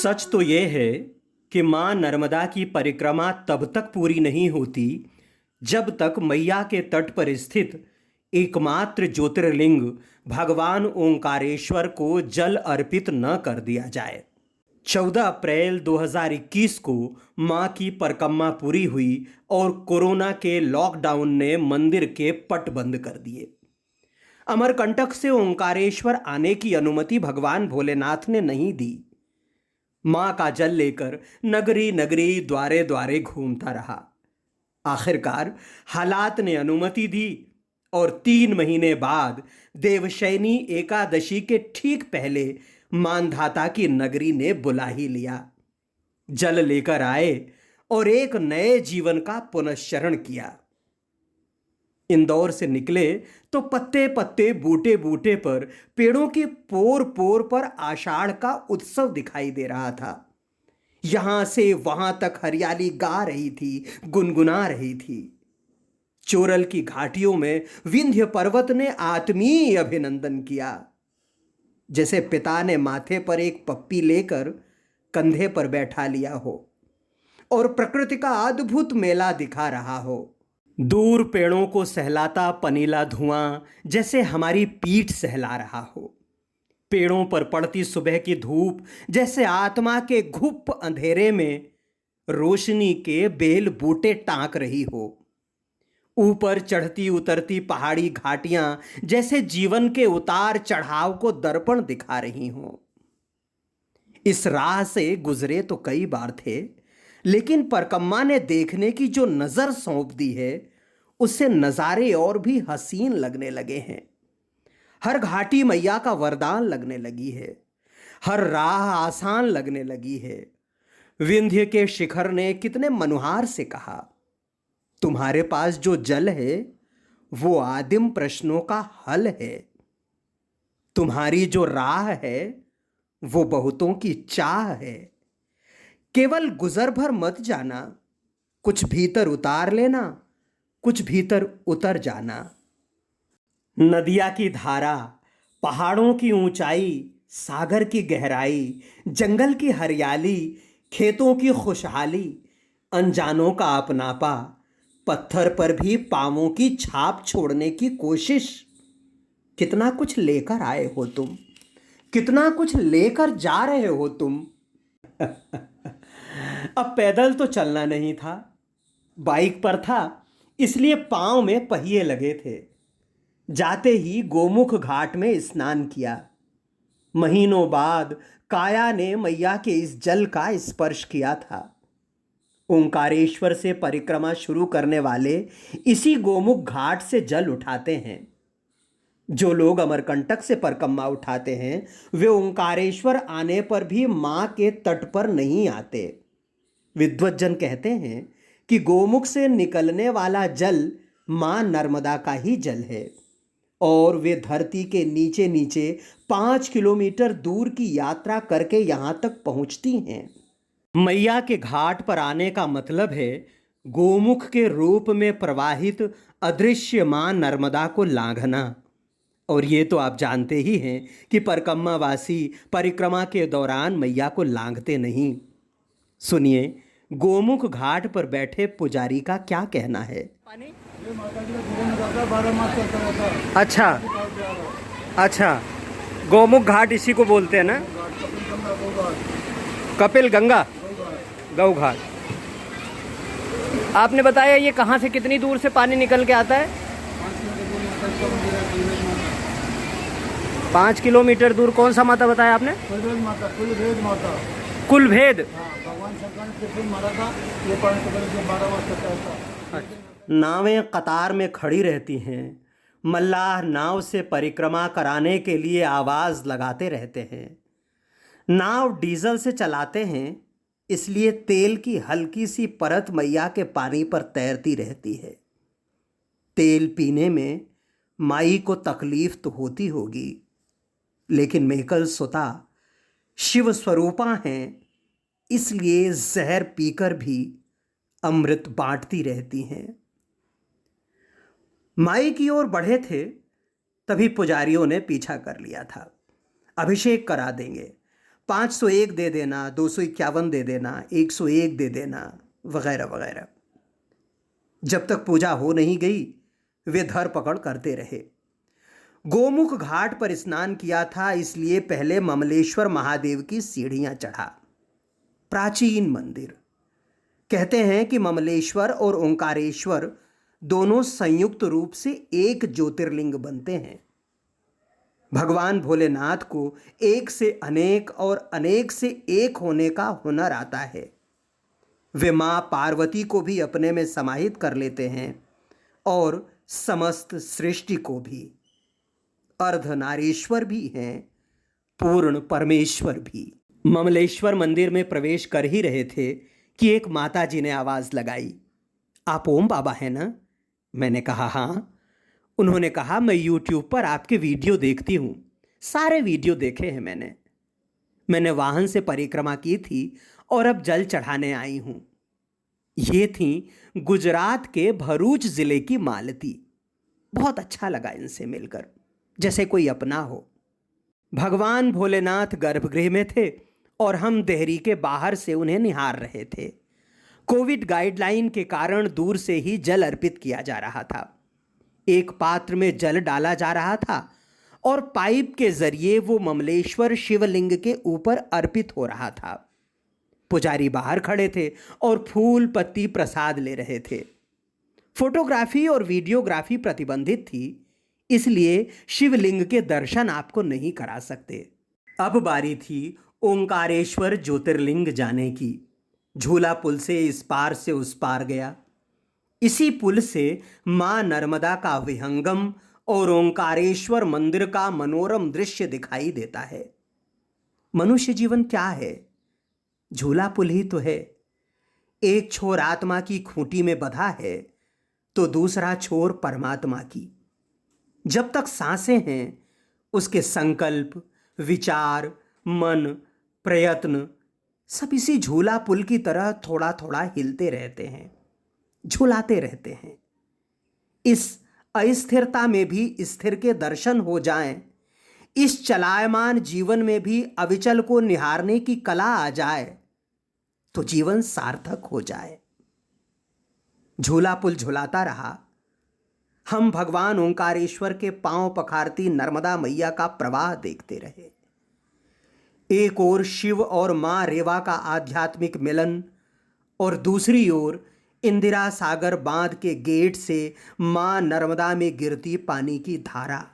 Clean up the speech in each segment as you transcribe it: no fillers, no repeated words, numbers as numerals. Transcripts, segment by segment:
सच तो ये है कि मां नर्मदा की परिक्रमा तब तक पूरी नहीं होती जब तक मैया के तट पर स्थित एकमात्र ज्योतिर्लिंग भगवान ओंकारेश्वर को जल अर्पित न कर दिया जाए। 14 अप्रैल 2021 को मां की परिक्रमा पूरी हुई और कोरोना के लॉकडाउन ने मंदिर के पट बंद कर दिए। अमरकंटक से ओंकारेश्वर आने की अनुमति भगवान भोलेनाथ ने नहीं दी। मां का जल लेकर नगरी नगरी द्वारे द्वारे घूमता रहा। आखिरकार हालात ने अनुमति दी और 3 महीने बाद देवशयनी एकादशी के ठीक पहले मानधाता की नगरी ने बुला ही लिया। जल लेकर आए और एक नए जीवन का पुनश्चरण किया। इंदौर से निकले तो पत्ते पत्ते बूटे बूटे पर पेड़ों के पोर पोर पर आषाढ़ का उत्सव दिखाई दे रहा था। यहां से वहां तक हरियाली गा रही थी, गुनगुना रही थी। चोरल की घाटियों में विंध्य पर्वत ने आत्मीय अभिनंदन किया, जैसे पिता ने माथे पर एक पप्पी लेकर कंधे पर बैठा लिया हो और प्रकृति का अद्भुत मेला दिखा रहा हो। दूर पेड़ों को सहलाता पनीला धुआं जैसे हमारी पीठ सहला रहा हो। पेड़ों पर पड़ती सुबह की धूप जैसे आत्मा के घुप अंधेरे में रोशनी के बेल बूटे टांक रही हो। ऊपर चढ़ती उतरती पहाड़ी घाटियां जैसे जीवन के उतार चढ़ाव को दर्पण दिखा रही हों। इस राह से गुजरे तो कई बार थे, लेकिन परिक्रमा ने देखने की जो नजर सौंप दी है उससे नजारे और भी हसीन लगने लगे हैं। हर घाटी मैया का वरदान लगने लगी है, हर राह आसान लगने लगी है। विंध्य के शिखर ने कितने मनुहार से कहा, तुम्हारे पास जो जल है वो आदिम प्रश्नों का हल है। तुम्हारी जो राह है वो बहुतों की चाह है। केवल गुजर भर मत जाना, कुछ भीतर उतार लेना, कुछ भीतर उतर जाना। नदिया की धारा, पहाड़ों की ऊंचाई, सागर की गहराई, जंगल की हरियाली, खेतों की खुशहाली, अनजानों का अपनापा, पत्थर पर भी पांवों की छाप छोड़ने की कोशिश। कितना कुछ लेकर आए हो तुम, कितना कुछ लेकर जा रहे हो तुम। अब पैदल तो चलना नहीं था, बाइक पर था, इसलिए पांव में पहिए लगे थे। जाते ही गोमुख घाट में स्नान किया। महीनों बाद काया ने मैया के इस जल का स्पर्श किया था। ओंकारेश्वर से परिक्रमा शुरू करने वाले इसी गोमुख घाट से जल उठाते हैं। जो लोग अमरकंटक से परिक्रमा उठाते हैं वे ओंकारेश्वर आने पर भी मां के तट पर नहीं आते। विद्वज्जन कहते हैं कि गोमुख से निकलने वाला जल मां नर्मदा का ही जल है और वे धरती के नीचे नीचे 5 किलोमीटर दूर की यात्रा करके यहां तक पहुंचती हैं। मैया के घाट पर आने का मतलब है गोमुख के रूप में प्रवाहित अदृश्य मां नर्मदा को लांघना। और ये तो आप जानते ही हैं कि परिक्रमावासी परिक्रमा के दौरान मैया को लांघते नहीं। सुनिए गोमुख घाट पर बैठे पुजारी का क्या कहना है। अच्छा अच्छा, गोमुख घाट इसी को बोलते हैं ना? कपिल गंगा गौ घाट। आपने बताया ये कहाँ से कितनी दूर से पानी निकल के आता है? 5 किलोमीटर दूर। कौन सा माता बताया आपने? कुलभेद माता। कुलभेद। भगवान शंकर ने त्रिशूल मारा था, ये पानी पकड़ के 12 वर्ष तक। नावें कतार में खड़ी रहती हैं। मल्लाह नाव से परिक्रमा कराने के लिए आवाज़ लगाते रहते हैं। नाव डीजल से चलाते हैं, इसलिए तेल की हल्की सी परत मैया के पानी पर तैरती रहती है। तेल पीने में माई को तकलीफ तो होती होगी, लेकिन मेकल सुता शिव स्वरूपा हैं, इसलिए जहर पीकर भी अमृत बांटती रहती हैं। माई की ओर बढ़े थे, तभी पुजारियों ने पीछा कर लिया था। अभिषेक करा देंगे, 501 दे देना, 251 दे देना, 101 दे देना, वगैरह वगैरह। जब तक पूजा हो नहीं गई, वे धर पकड़ करते रहे। गोमुख घाट पर स्नान किया था, इसलिए पहले ममलेश्वर महादेव की सीढ़ियां चढ़ा। प्राचीन मंदिर। कहते हैं कि ममलेश्वर और ओंकारेश्वर दोनों संयुक्त रूप से एक ज्योतिर्लिंग बनते हैं। भगवान भोलेनाथ को एक से अनेक और अनेक से एक होने का हुनर आता है। वे मां पार्वती को भी अपने में समाहित कर लेते हैं और समस्त सृष्टि को भी। अर्धनारीश्वर भी हैं, पूर्ण परमेश्वर भी। ममलेश्वर मंदिर में प्रवेश कर ही रहे थे कि एक माता जी ने आवाज लगाई, आप ओम बाबा हैं ना? मैंने कहा हाँ। उन्होंने कहा, मैं यूट्यूब पर आपके वीडियो देखती हूँ, सारे वीडियो देखे हैं मैंने वाहन से परिक्रमा की थी और अब जल चढ़ाने आई हूँ। ये थी गुजरात के भरूच जिले की मालती। बहुत अच्छा लगा इनसे मिलकर, जैसे कोई अपना हो। भगवान भोलेनाथ गर्भगृह में थे और हम देहरी के बाहर से उन्हें निहार रहे थे। कोविड गाइडलाइन के कारण दूर से ही जल अर्पित किया जा रहा था। एक पात्र में जल डाला जा रहा था और पाइप के जरिए वो ममलेश्वर शिवलिंग के ऊपर अर्पित हो रहा था। पुजारी बाहर खड़े थे और फूल पत्ती प्रसाद ले रहे थे। फोटोग्राफी और वीडियोग्राफी प्रतिबंधित थी, इसलिए शिवलिंग के दर्शन आपको नहीं करा सकते। अब बारी थी ओंकारेश्वर ज्योतिर्लिंग जाने की। झूला पुल से इस पार से उस पार गया। इसी पुल से मां नर्मदा का विहंगम और ओंकारेश्वर मंदिर का मनोरम दृश्य दिखाई देता है। मनुष्य जीवन क्या है? झूला पुल ही तो है। एक छोर आत्मा की खूंटी में बंधा है तो दूसरा छोर परमात्मा की। जब तक सांसें हैं, उसके संकल्प, विचार, मन, प्रयत्न सब इसी झूला पुल की तरह थोड़ा थोड़ा हिलते रहते हैं, झूलाते रहते हैं। इस अस्थिरता में भी स्थिर के दर्शन हो जाएं, इस चलायमान जीवन में भी अविचल को निहारने की कला आ जाए तो जीवन सार्थक हो जाए। झूला पुल झुलाता रहा। हम भगवान ओंकारेश्वर के पांव पखारती नर्मदा मैया का प्रवाह देखते रहे। एक ओर शिव और मां रेवा का आध्यात्मिक मिलन और दूसरी ओर इंदिरा सागर बांध के गेट से मां नर्मदा में गिरती पानी की धारा।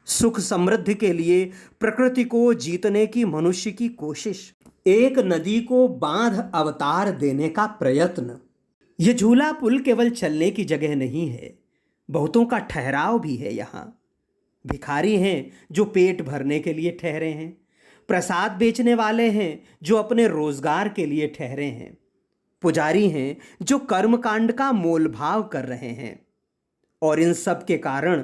सुख समृद्धि के लिए प्रकृति को जीतने की मनुष्य की कोशिश, एक नदी को बांध अवतार देने का प्रयत्न। यह झूला पुल केवल चलने की जगह नहीं है, बहुतों का ठहराव भी है। यहाँ भिखारी हैं जो पेट भरने के लिए ठहरे हैं, प्रसाद बेचने वाले हैं जो अपने रोजगार के लिए ठहरे हैं, पुजारी हैं जो कर्मकांड का मोलभाव कर रहे हैं, और इन सब के कारण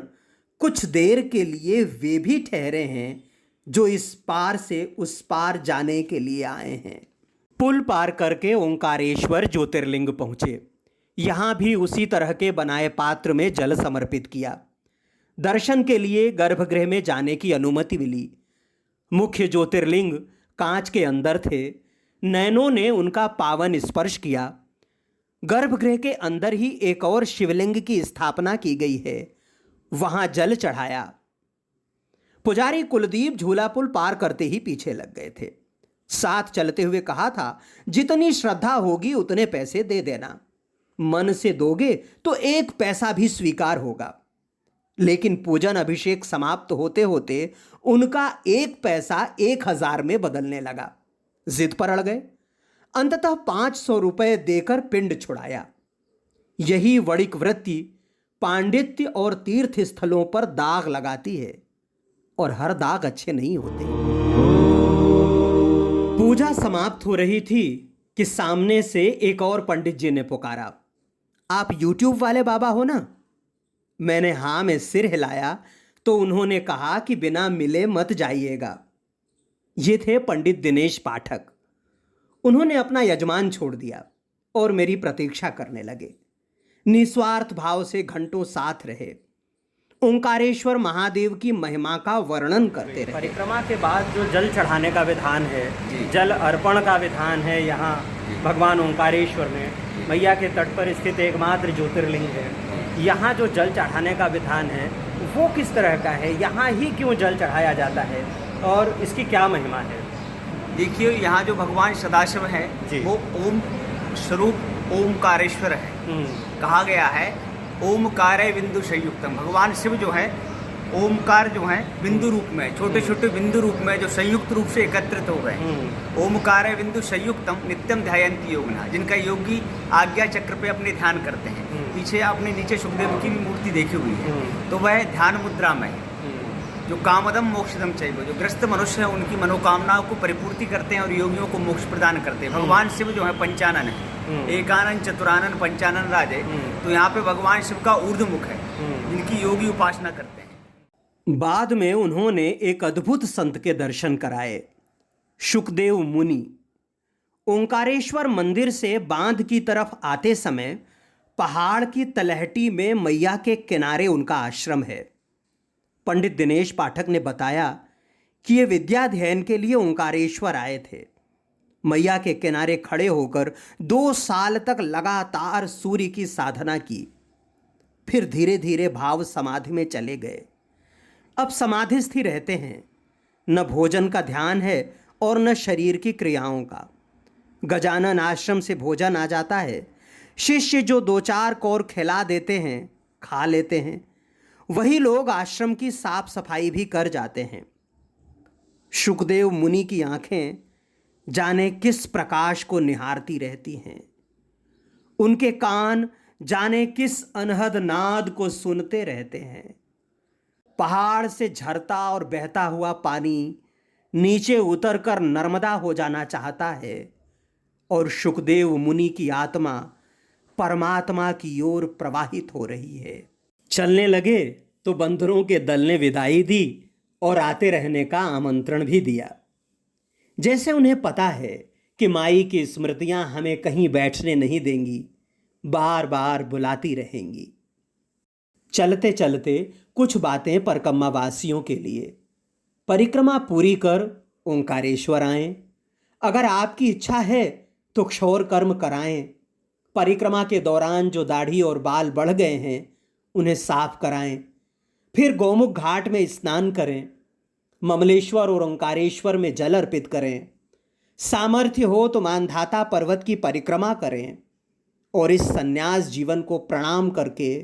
कुछ देर के लिए वे भी ठहरे हैं जो इस पार से उस पार जाने के लिए आए हैं। पुल पार करके ओंकारेश्वर ज्योतिर्लिंग पहुंचे। यहां भी उसी तरह के बनाए पात्र में जल समर्पित किया। दर्शन के लिए गर्भगृह में जाने की अनुमति मिली। मुख्य ज्योतिर्लिंग कांच के अंदर थे। नयनों ने उनका पावन स्पर्श किया। गर्भगृह के अंदर ही एक और शिवलिंग की स्थापना की गई है, वहां जल चढ़ाया। पुजारी कुलदीप झूला पुल पार करते ही पीछे लग गए थे। साथ चलते हुए कहा था, जितनी श्रद्धा होगी उतने पैसे दे देना, मन से दोगे तो 1 पैसा भी स्वीकार होगा। लेकिन पूजन अभिषेक समाप्त होते होते उनका 1 पैसा 1000 में बदलने लगा। जिद पर अड़ गए। अंततः 500 रुपए देकर पिंड छुड़ाया। यही वणिक वृत्ति पांडित्य और तीर्थ स्थलों पर दाग लगाती है, और हर दाग अच्छे नहीं होते। पूजा समाप्त हो रही थी कि सामने से एक और पंडित जी ने पुकारा, आप यूट्यूब वाले बाबा हो ना? मैंने हाँ में सिर हिलाया तो उन्होंने कहा कि बिना मिले मत जाइएगा। ये थे पंडित दिनेश पाठक। उन्होंने अपना यजमान छोड़ दिया और मेरी प्रतीक्षा करने लगे। निस्वार्थ भाव से घंटों साथ रहे, ओंकारेश्वर महादेव की महिमा का वर्णन करते रहे। परिक्रमा के बाद जो जल चढ़ाने का विधान है, जल अर्पण का विधान है, यहाँ भगवान ओंकारेश्वर में मैया के तट पर स्थित एकमात्र ज्योतिर्लिंग है, यहाँ जो जल चढ़ाने का विधान है वो किस तरह का है, यहाँ ही क्यों जल चढ़ाया जाता है और इसकी क्या महिमा है? देखिए, यहाँ जो भगवान सदाशिव है वो ओम स्वरूप ओमकारेश्वर है। कहा गया है ओमकारे बिंदु संयुक्तम। भगवान शिव जो है ओमकार जो है बिंदु रूप में, छोटे छोटे बिंदु रूप में जो संयुक्त रूप से एकत्रित हो गए। ओमकारे बिंदु संयुक्तम नित्यम ध्यायन्ति योगिना, जिनका योगी आज्ञा चक्र पे अपने ध्यान करते हैं। पीछे आपने नीचे सुखदेव की भी मूर्ति देखी हुई है, तो वह ध्यान मुद्रा में है। जो कामदम मोक्षदम चाहिए, जो ग्रस्त मनुष्य है उनकी मनोकामनाओं को परिपूर्ति करते हैं और योगियों को मोक्ष प्रदान करते हैं। भगवान शिव जो है पंचानन है, एकानन चतुरानन पंचानन राजे। तो यहाँ पे भगवान शिव का ऊर्ध्वमुख है, जिनकी योगी उपासना करते हैं। बाद में उन्होंने एक अद्भुत संत के दर्शन कराए, शुकदेव मुनि। ओंकारेश्वर मंदिर से बांध की तरफ आते समय पहाड़ की तलहटी में मैया के किनारे उनका आश्रम है। पंडित दिनेश पाठक ने बताया कि ये विद्या अध्ययन के लिए ओंकारेश्वर आए थे। मैया के किनारे खड़े होकर 2 साल तक लगातार सूर्य की साधना की, फिर धीरे धीरे भाव समाधि में चले गए। अब समाधिस्थ रहते हैं, न भोजन का ध्यान है और न शरीर की क्रियाओं का। गजानन आश्रम से भोजन आ जाता है, शिष्य जो 2-4 कौर खिला देते हैं, खा लेते हैं। वही लोग आश्रम की साफ सफाई भी कर जाते हैं। शुकदेव मुनि की आंखें जाने किस प्रकाश को निहारती रहती हैं, उनके कान जाने किस अनहद नाद को सुनते रहते हैं। पहाड़ से झरता और बहता हुआ पानी नीचे उतरकर नर्मदा हो जाना चाहता है और शुकदेव मुनि की आत्मा परमात्मा की ओर प्रवाहित हो रही है। चलने लगे तो बंदरों के दल ने विदाई दी और आते रहने का आमंत्रण भी दिया। जैसे उन्हें पता है कि माई की स्मृतियां हमें कहीं बैठने नहीं देंगी, बार बार बुलाती रहेंगी। चलते चलते कुछ बातें परिक्रमा वासियों के लिए। परिक्रमा पूरी कर ओंकारेश्वर आएं। अगर आपकी इच्छा है तो क्षौर कर्म कराएं। परिक्रमा के दौरान जो दाढ़ी और बाल बढ़ गए हैं उन्हें साफ कराएं। फिर गौमुख घाट में स्नान करें, ममलेश्वर और ओंकारेश्वर में जल अर्पित करें। सामर्थ्य हो तो मानधाता पर्वत की परिक्रमा करें और इस संन्यास जीवन को प्रणाम करके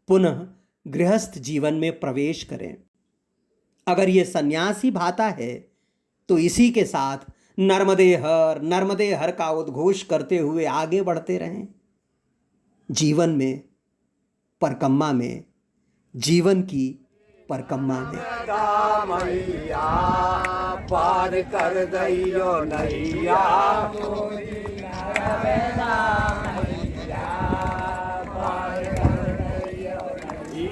पुनः गृहस्थ जीवन में प्रवेश करें। अगर ये संन्यास ही भाता है तो इसी के साथ नर्मदे हर का उद्घोष करते हुए आगे बढ़ते रहें। जीवन में परिक्रमा में, जीवन की परिक्रमा में। मैया पार कर दैयो नैया,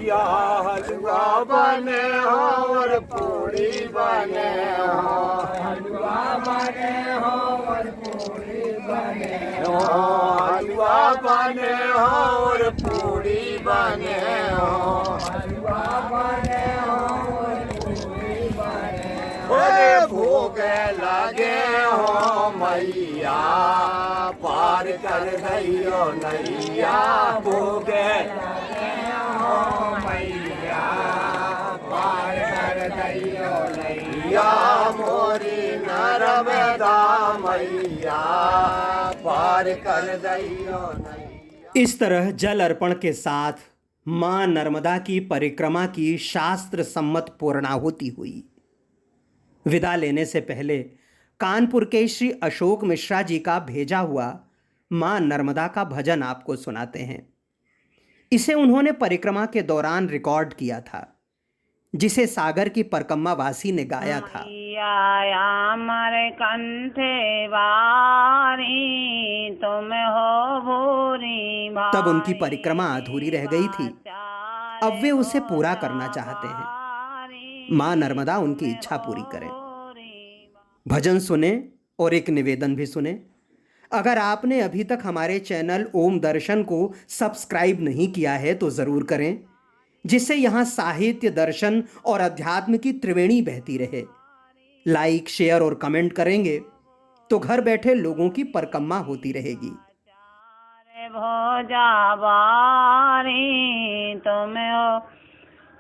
या हलवा बने हो और पूरी बने हो, हलवा बने हो और पूरी बने हो, हलवा बने हो और पूरी बने हो, हलवा बने हो और पूरी बने हो। अरे भूखे लगे हो मैया पार कर दैयो नैया, भूखे मोरी नर्मदा मैया पार कर दैयो नैया। इस तरह जल अर्पण के साथ मां नर्मदा की परिक्रमा की शास्त्र सम्मत पूर्णाहुति हुई। विदा लेने से पहले कानपुर के श्री अशोक मिश्रा जी का भेजा हुआ मां नर्मदा का भजन आपको सुनाते हैं। इसे उन्होंने परिक्रमा के दौरान रिकॉर्ड किया था, जिसे सागर की परिक्रमा वासी ने गाया था। मर कंठे वारी तुम हो भूरी भारी। तब उनकी परिक्रमा अधूरी रह गई थी, अब वे उसे पूरा करना चाहते हैं। मां नर्मदा उनकी इच्छा पूरी करें। भजन सुने और एक निवेदन भी सुने। अगर आपने अभी तक हमारे चैनल ओम दर्शन को सब्सक्राइब नहीं किया है तो ज़रूर करें, जिससे यहाँ साहित्य, दर्शन और अध्यात्म की त्रिवेणी बहती रहे। लाइक, शेयर और कमेंट करेंगे तो घर बैठे लोगों की परिक्रमा होती रहेगी। भोजा बारी तुम हो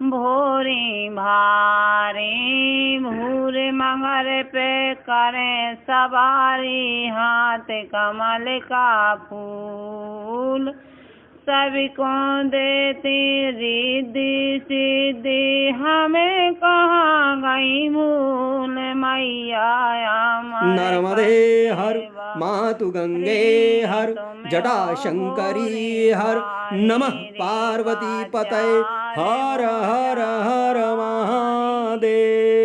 भूरी भारी, भूरे मगर पे करे सवारी, हाथ कमल का फूल सभी को देती रिद्धि सिद्धि, हमें कहाँ गई भूल मैया। नर्मदे हर मातु गंगे हर, जटा शंकरी हर, नमः पार्वती पतये हर हर हर महादेव।